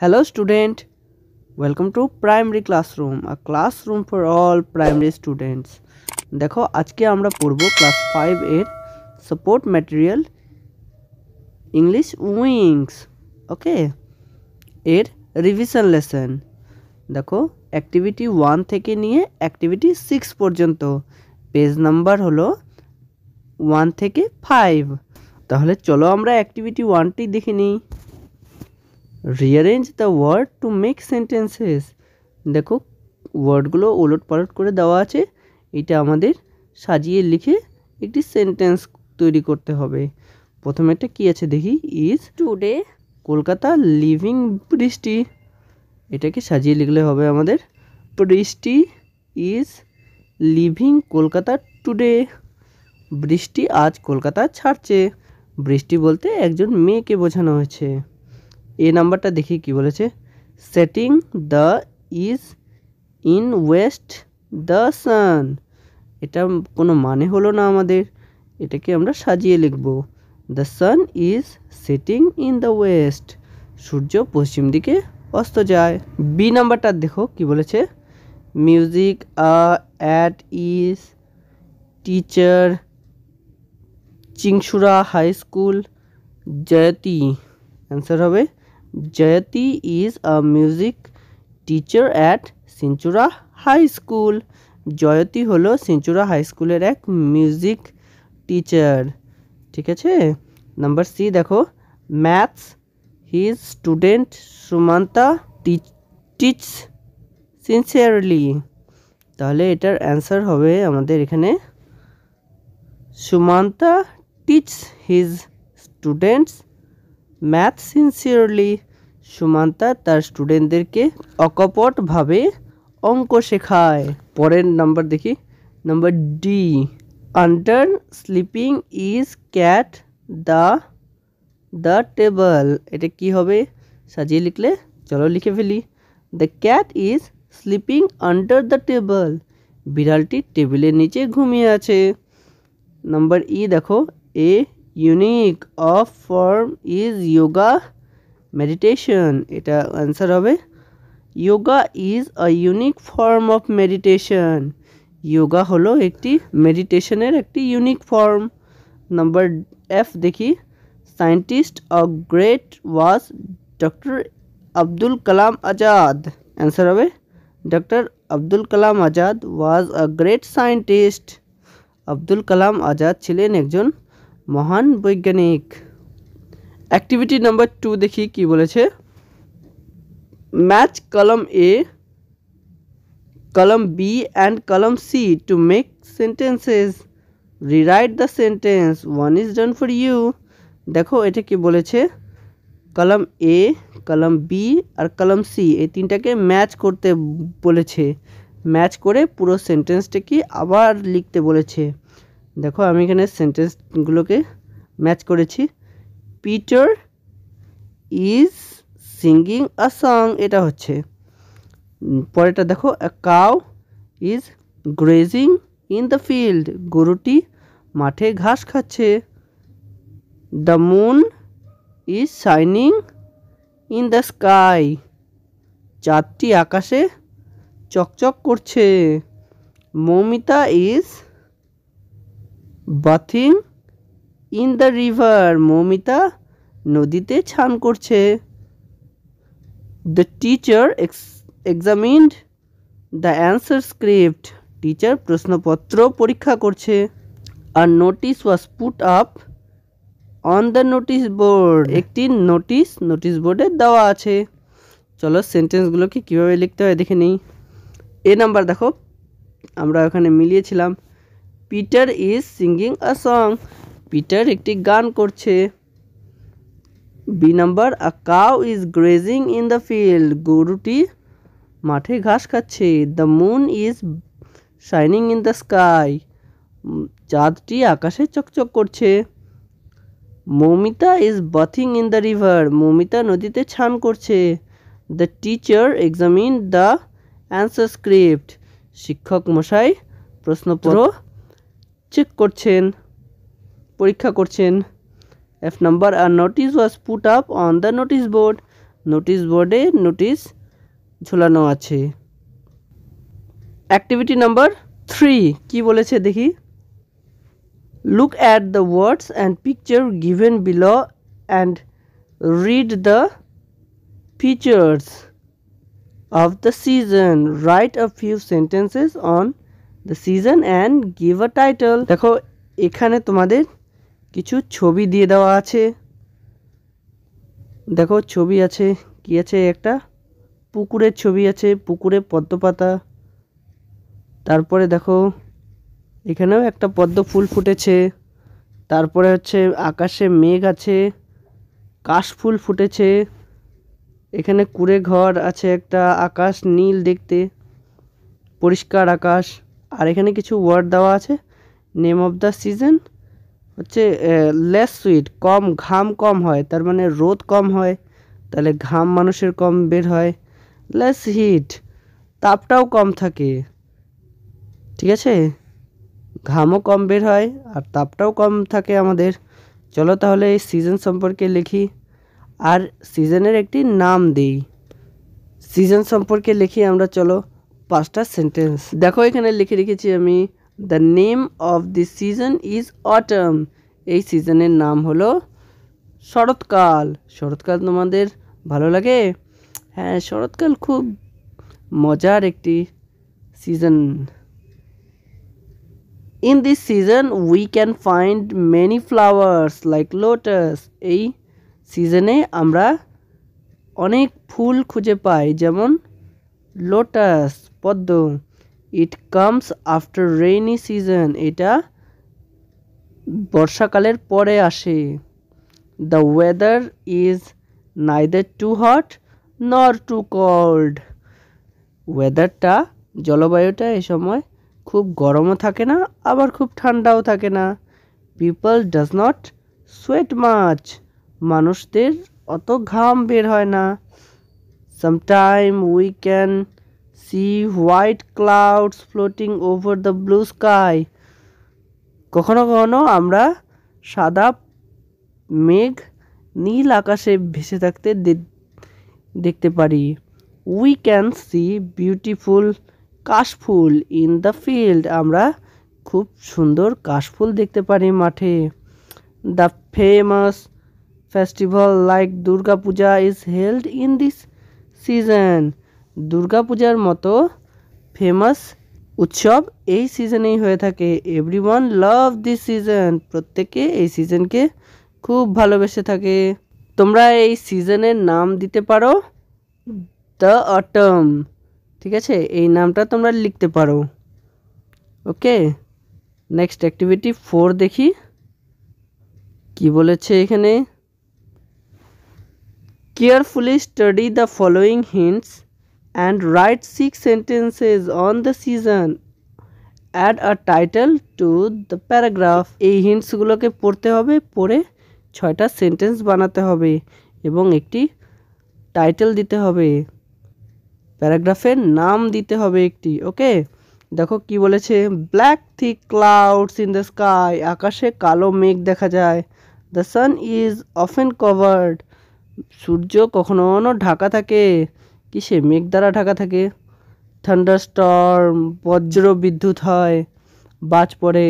Hello student, welcome to primary classroom, a classroom for all primary students. দেখো আজকে আমরা পড়ব ক্লাস 5 এর সাপোর্ট ম্যাটেরিয়াল ইংলিশ উইংস। ওকে, এর রিভিশন লেসন। দেখো অ্যাক্টিভিটি 1 থেকে নিয়ে অ্যাক্টিভিটি 6 পর্যন্ত, পেজ নাম্বার হলো 1 থেকে 5। তাহলে চলো আমরা অ্যাক্টিভিটি 1টি দেখে নিই। Rearrange the word to make sentences. দেখো ওয়ার্ডগুলো ওলট পালট করে দেওয়া আছে, এটা আমাদের সাজিয়ে লিখে একটি সেন্টেন্স তৈরি করতে হবে। প্রথমে একটা কী আছে দেখি, ইজ টুডে কলকাতা লিভিং বৃষ্টি, এটাকে সাজিয়ে লিখলে হবে আমাদের বৃষ্টি ইজ লিভিং কলকাতা টুডে, বৃষ্টি আজ কলকাতা ছাড়ছে। বৃষ্টি বলতে একজন মেয়েকে বোঝানো হয়েছে। এ নাম্বারটা দেখি কি বলেছে, setting the is in West the sun, এটা কোনো মানে হলো না আমাদের, এটাকে আমরা সাজিয়ে লিখব। The sun is setting in the west, সূর্য পশ্চিম দিকে অস্ত যায়। বি নাম্বারটা দেখো কি বলেছে, music at is teacher Chinsurah high school Jayati, answer হবে Jayati is a music teacher at Chinsurah high school. Jayati হলো সিঞ্চুরা হাই স্কুলের এক মিউজিক টিচার। ঠিক আছে, নাম্বার সি দেখো, maths his student Sumanta teach sincerely, তাহলে এটার অ্যান্সার হবে আমাদের এখানে Sumanta teach his students math sincerely, Sumanta তার স্টুডেন্টদেরকে অকপটভাবে অঙ্ক শেখায়। পরের নাম্বার দেখি, number D, under sleeping is cat the table, এটা কি হবে সাজিয়ে লিখলে, চলো লিখে ফেলি। The cat is sleeping under the table, বিড়ালটি টেবিলের নিচে ঘুমিয়ে আছে। নাম্বার ই দেখো, a unique of form is yoga meditation, এটা অ্যান্সার হবে yoga is a unique form of meditation, yoga হলো একটি মেডিটেশনের একটি ইউনিক ফর্ম। নাম্বার এফ দেখি, scientist of great was doctor Abdul Kalam Azad, answer হবে doctor Abdul Kalam Azad was a great scientist, Abdul Kalam Azad ছিলেন একজন মহান বৈজ্ঞানিক। অ্যাক্টিভিটি নাম্বার 2 দেখি কি বলেছে, match column A column B and column C to make sentences, rewrite the sentence one is done for you. দেখো এটা কি বলেছে, কলম এ কলম বি আর কলম সি এই তিনটাকে ম্যাচ করতে বলেছে, ম্যাচ করে পুরো সেন্টেন্সটাকে আবার লিখতে বলেছে। দেখো আমি এখানে সেন্টেন্সগুলোকে ম্যাচ করেছি। Peter is singing a song, এটা হচ্ছে। পরেরটা দেখো, a cow is grazing in the field, গরুটি মাঠে ঘাস খাচ্ছে। The moon is shining in the sky, চাঁদটি আকাশে চকচক করছে। Moumita is bathing in the river, Moumita নদীতে স্নান করছে। The teacher examined the answer script, teacher প্রশ্নপত্র পরীক্ষা করছে। আর notice was put up on the notice board, একটি নোটিস বোর্ডে দেওয়া আছে। চলো সেন্টেন্সগুলোকে কীভাবে লিখতে হয় দেখে নিই। এ নাম্বার দেখো আমরা ওখানে মিলিয়েছিলাম, Peter is singing a song, Peter একটি গান করছে। B number, a cow is grazing in the field, গরুটি মাঠে ঘাস খাচ্ছে। The moon is shining in the sky, চাঁদটি আকাশে চকচক করছে। Moumita is bathing in the river, Moumita নদীতে স্নান করছে। The teacher examine the answer script, শিক্ষক মশাই প্রশ্নপত্র চেক করছেন, পরীক্ষা করছেন। F number, a notice was put up on the notice board, notice বোর্ডে নোটিশ ঝোলানো আছে। অ্যাক্টিভিটি নাম্বার 3 কি বলেছে দেখি। Look at the words and picture given below and read the features of the season. Write a few sentences on the season and give a title. দেখো এখানে তোমাদের কিছু ছবি দিয়ে দেওয়া আছে। দেখো ছবি আছে, কি আছে, একটা পুকুরের ছবি আছে, পুকুরে পদ্ম পাতা। তারপরে দেখো এখানেও একটা পদ্ম ফুল ফুটেছে। তারপরে হচ্ছে আকাশে মেঘ আছে, কাশফুল ফুটেছে। এখানে কুড়ে ঘর আছে একটা, আকাশ নীল দেখতে, পরিষ্কার আকাশ। আর এখানে কিছু ওয়ার্ড দেওয়া আছে। নেম অফ দ্য সিজন হচ্ছে লেস সুইট, কম ঘাম কম হয়, তার মানে রোদ কম হয়, তাহলে ঘাম মানুষের কম বের হয়। লেস হিট, তাপটাও কম থাকে, ঠিক আছে, ঘামও কম বের হয় আর তাপটাও কম থাকে আমাদের। চলো তাহলে এই সিজন সম্পর্কে লিখি আর সিজনের একটি নাম দিই। সিজন সম্পর্কে লিখি আমরা, চলো 5টা সেন্টেন্স। দেখো এখানে লিখে রেখেছি আমি, the name of the season is autumn. এই সিজনের নাম হলো শরৎকাল। শরৎকাল তোমাদের ভালো লাগে? হ্যাঁ, শরৎকাল খুব মজার একটি season. In this season we can find many flowers like lotus. এই সিজনে আমরা অনেক ফুল খুঁজে পাই, যেমন লোটাস, পদ্ম। It comes after rainy season. এটা বর্ষাকালের পরে আসে। The weather is neither too hot nor too cold. ওয়েদারটা, জলবায়ুটা এই সময় খুব গরমও থাকে না, আবার খুব ঠান্ডাও থাকে না। People does not sweat much. মানুষদের অত ঘাম বের হয় না। Sometime we can see white clouds floating over the blue sky. কখনো কখনো আমরা সাদা মেঘ নীল আকাশে ভেসে থাকতে দেখতে পারি। উই ক্যান সি বিউটিফুল কাশফুল ইন দ্য ফিল্ড। আমরা খুব সুন্দর কাশফুল দেখতে পারি মাঠে। The famous festival like Durga Puja is held in this season. Durga পূজার মতো ফেমাস উৎসব এই সিজনেই হয়ে থাকে। Everyone love this season. প্রত্যেকে এই সিজনকে খুব ভালোবেসে থাকে। তোমরা এই সিজনের নাম দিতে পারো দ্য অটম, ঠিক আছে, এই নামটা তোমরা লিখতে পারো। ওকে, নেক্সট অ্যাক্টিভিটি 4 দেখি কি বলেছে এখানে। Carefully study the following hints and write 6 sentences on the season. Add a title to the paragraph. এই হিন্টসগুলোকে পড়তে হবে, পড়ে 6টা সেন্টেন্স বানাতে হবে এবং একটি টাইটেল দিতে হবে, প্যারাগ্রাফের নাম দিতে হবে একটি। ওকে, দেখো কি বলেছে। Black thick clouds in the sky. আকাশে কালো মেঘ দেখা যায়। The sun is often covered. সূর্য কখনো কখনো ঢাকা থাকে। কিসে? মেঘ দ্বারা ঢাকা থাকে। থান্ডারস্টর্ম, বজ্র বিদ্যুৎ হয়, বাজ পড়ে।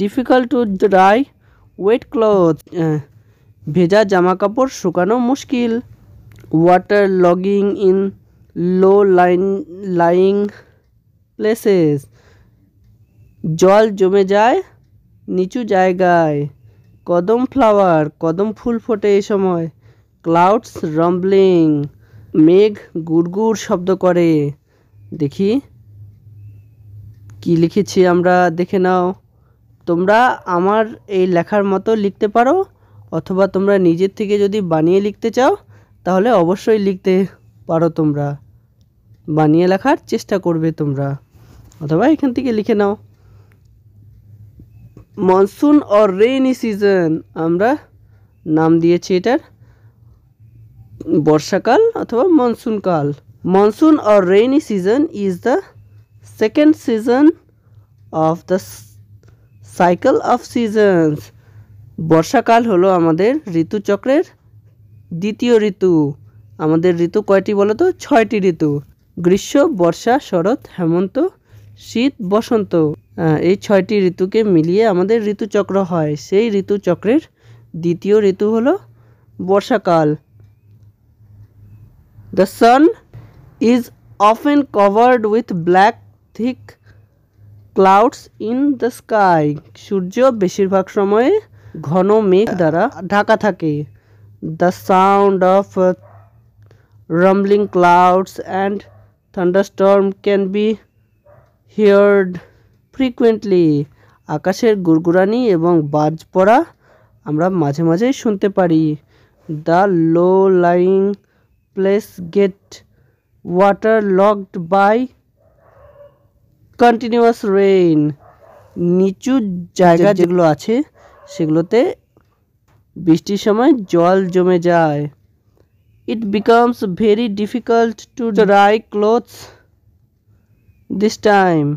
Difficult to dry wet cloth. ভেজা জামা কাপড় শুকানো মুশকিল। Water logging in low lying places. জল জমে যায় নিচু জায়গায়। কদম ফ্লাওয়ার, কদম ফুল ফোটে এই সময়। ক্লাউডস রাম্বলিং, মেঘ গুড়গুড় শব্দ করে। দেখি কি লিখেছি আমরা, দেখে নাও। তোমরা আমার এই লেখার মতো লিখতে পারো, অথবা তোমরা নিজের থেকে যদি বানিয়ে লিখতে চাও তাহলে অবশ্যই লিখতে পারো। তোমরা বানিয়ে লেখার চেষ্টা করবে তোমরা, অথবা এখান থেকে লিখে নাও। মনসুন অর রেইনি সিজন, আমরা নাম দিয়েছি এটার বর্ষাকাল অথবা মনসুনকাল। Monsoon or rainy season is the second season of the cycle of বর্ষাকাল হলো আমাদের ঋতুচক্রের দ্বিতীয় ঋতু। আমাদের ঋতু কয়টি বলো তো? 6টি ঋতু। গ্রীষ্ম, বর্ষা, শরৎ, হেমন্ত, শীত, বসন্ত। এই 6টি ঋতুকে মিলিয়ে আমাদের ঋতুচক্র হয়। সেই ঋতুচক্রের দ্বিতীয় ঋতু হলো বর্ষাকাল। The sun is often covered with black thick clouds in the sky. সূর্য বেশিরভাগ সময়ে ঘন মেঘ দ্বারা ঢাকা থাকে। The sound of rumbling clouds and thunderstorm can be heard frequently. আকাশের গুড়গুড়ানি এবং বাজ পড়া আমরা মাঝে মাঝে শুনতে পারি। The low-lying place get waterlogged by continuous rain. নিচু জায়গা যেগুলো আছে সেগুলোতে বৃষ্টির সময় জল জমে যায়। It becomes very difficult to dry clothes this time.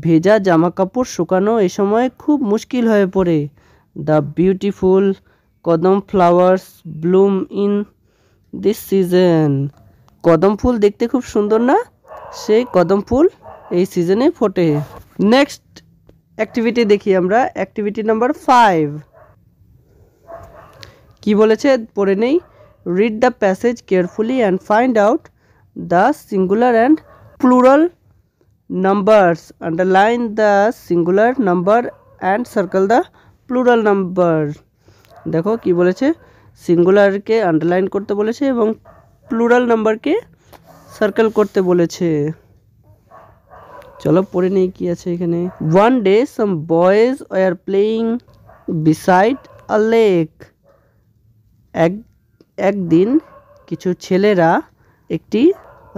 ভেজা জামা কাপড় শুকানো এই সময় খুব মুশকিল হয়ে পড়ে। The beautiful কদম flowers bloom in this season. কদম ফুল দেখতে খুব সুন্দর না? সেই কদম ফুল এই সিজনে ফোটে। নেক্সট অ্যাক্টিভিটি দেখি আমরা। অ্যাক্টিভিটি নাম্বার 5 কি বলেছে পড়ে নেই। Read the passage carefully and find out the singular and plural numbers. Underline the singular number and circle the plural number. দেখো কি বলেছে, সিঙ্গুলারকে আন্ডারলাইন করতে বলেছে এবং প্লুরাল নাম্বারকে সার্কেল করতে বলেছে। চলো পড়ে নেই কি আছে এখানে। One day some boys were playing beside a lake. একদিন কিছু ছেলেরা একটি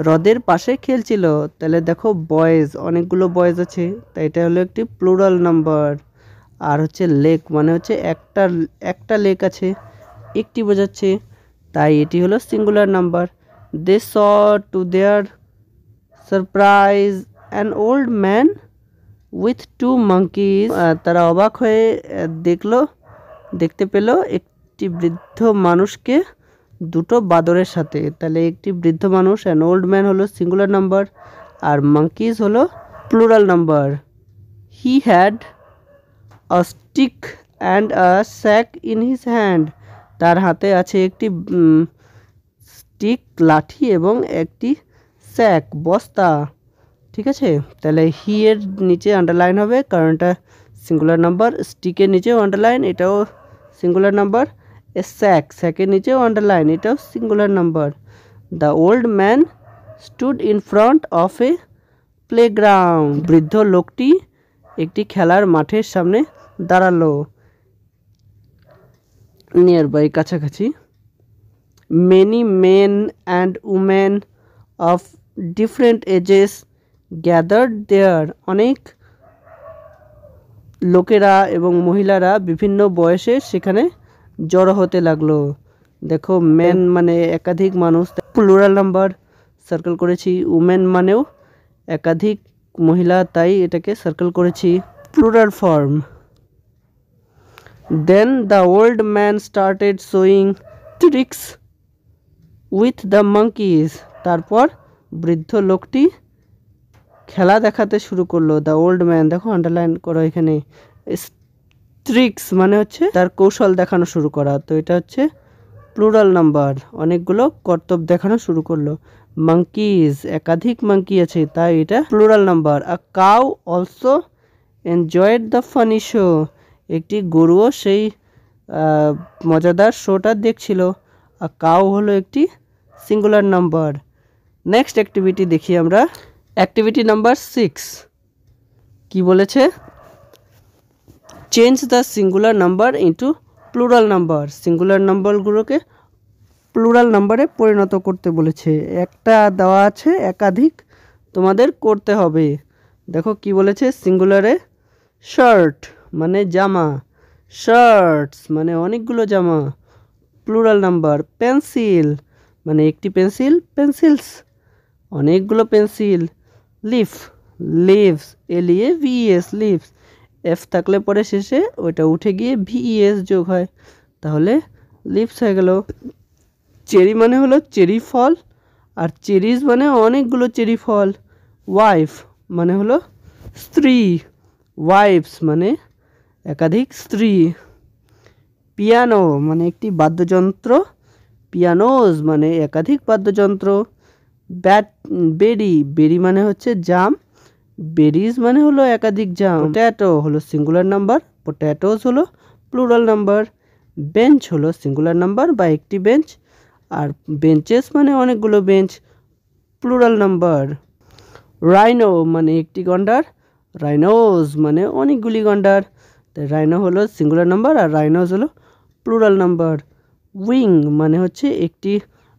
হ্রদের পাশে খেলছিল। তাহলে দেখো বয়েজ, অনেকগুলো বয়েজ আছে, তাই এটা হলো একটি প্লুরাল নাম্বার। আর হচ্ছে লেক মানে হচ্ছে একটা লেক আছে, একটি বোঝাচ্ছে, তাই এটি হলো singular number. They saw to their surprise an old man with 2 monkeys. তারা অবাক হয়ে দেখতে পেল একটি বৃদ্ধ মানুষকে 2টো বাদরের সাথে। তাহলে একটি বৃদ্ধ মানুষ অ্যান ওল্ড ম্যান হলো সিঙ্গুলার নাম্বার আর মাঙ্কিজ হলো plural number. He had a stick and a sack in his hand. তার হাতে আছে একটি স্টিক লাঠি এবং একটি স্যাক বস্তা। ঠিক আছে, তাহলে হি এর নিচে আন্ডারলাইন হবে কারণ এটা সিঙ্গুলার নাম্বার। স্টিকের নিচেও আন্ডারলাইন, এটাও সিঙ্গুলার নাম্বার। এ স্যাকের নিচেও আন্ডারলাইন, এটাও singular number. The old man stood in front of a playground. বৃদ্ধ লোকটি একটি খেলার মাঠের সামনে দাঁড়ালো। নিয়ার বাই, কাছাকাছি। Many men and women of different ages gathered there. অনেক লোকেরা এবং মহিলারা বিভিন্ন বয়সে সেখানে জড়ো হতে লাগলো। দেখো মেন মানে একাধিক মানুষ, প্লুরাল নাম্বার সার্কেল করেছি। উমেন মানেও একাধিক মহিলা, তাই এটাকে সার্কেল করেছি plural form. Then the old man started showing tricks with the monkeys. তারপর বৃদ্ধ লোকটি খেলা দেখাতে শুরু করলো। দ্য ওল্ড ম্যান, দেখো আন্ডারলাইন করো এখানে। ট্রিক্স মানে হচ্ছে তার কৌশল দেখানো শুরু করা, তো এটা হচ্ছে প্লুরাল নাম্বার। অনেকগুলো কর্তব্য দেখানো শুরু করলো। মাঙ্কিজ, একাধিক মাঙ্কি আছে, তাই এটা plural number. A cow also enjoyed the funny show. একটি গরুও সেই মজাদার শোটা দেখছিল। আ কাউ হলো একটি সিঙ্গুলার নাম্বার। নেক্সট অ্যাক্টিভিটি দেখি আমরা। অ্যাক্টিভিটি নাম্বার 6 কি বলেছে? Change the singular number into plural number. Singular নাম্বারগুলোকে প্লুরাল নাম্বারে পরিণত করতে বলেছে। একটা দেওয়া আছে, একাধিক তোমাদের করতে হবে। দেখো কি বলেছে। সিঙ্গুলারে শার্ট মানে জামা, শার্টস মানে অনেকগুলো জামা, প্লুরাল নাম্বার। পেন্সিল মানে একটি পেন্সিল, পেন্সিলস অনেকগুলো pencil. Leaf, leaves, LEAVES leaves. F থাকলে পরে শেষে ওইটা উঠে গিয়ে VES যোগ হয়, তাহলে লিভস হয়ে গেল। চেরি মানে হলো চেরি ফল, আর চেরিজ মানে অনেকগুলো চেরি ফল। ওয়াইফ মানে হলো স্ত্রী, ওয়াইফস মানে একাধিক স্ত্রী। পিয়ানো মানে একটি বাদ্যযন্ত্র, পিয়ানোজ মানে একাধিক বাদ্যযন্ত্র। বেরি, বেরি মানে হচ্ছে জাম, বেরিজ মানে হলো একাধিক জাম। পোট্যাটো হলো সিঙ্গুলার নাম্বার, পোট্যাটোস হলো প্লুরাল নাম্বার। বেঞ্চ হলো সিঙ্গুলার নাম্বার বা একটি বেঞ্চ, আর বেঞ্চেস মানে অনেকগুলো বেঞ্চ, প্লুরাল নাম্বার। রাইনো মানে একটি গন্ডার, রাইনোজ মানে অনেকগুলি গন্ডার, তাই রাইনো হলো সিঙ্গুলার নাম্বার আর রাইনোজ হলো প্লুরাল নাম্বার। উইং মানে হচ্ছে একটি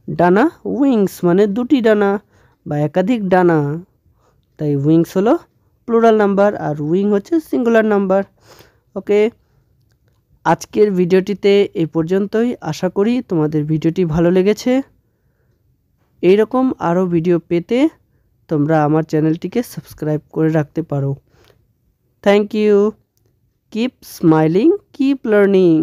ডানা, উইংস মানে দুটি ডানা বা একাধিক ডানা, তাই উইংস হলো প্লুরাল নাম্বার আর উইং হচ্ছে সিঙ্গুলার নাম্বার। ওকে, আজকের ভিডিওটিতে এই পর্যন্তই। আশা করি তোমাদের ভিডিওটি ভালো লেগেছে। এইরকম আরও ভিডিও পেতে তোমরা আমার চ্যানেলটিকে সাবস্ক্রাইব করে রাখতে পারো। Thank you. Keep smiling, keep learning.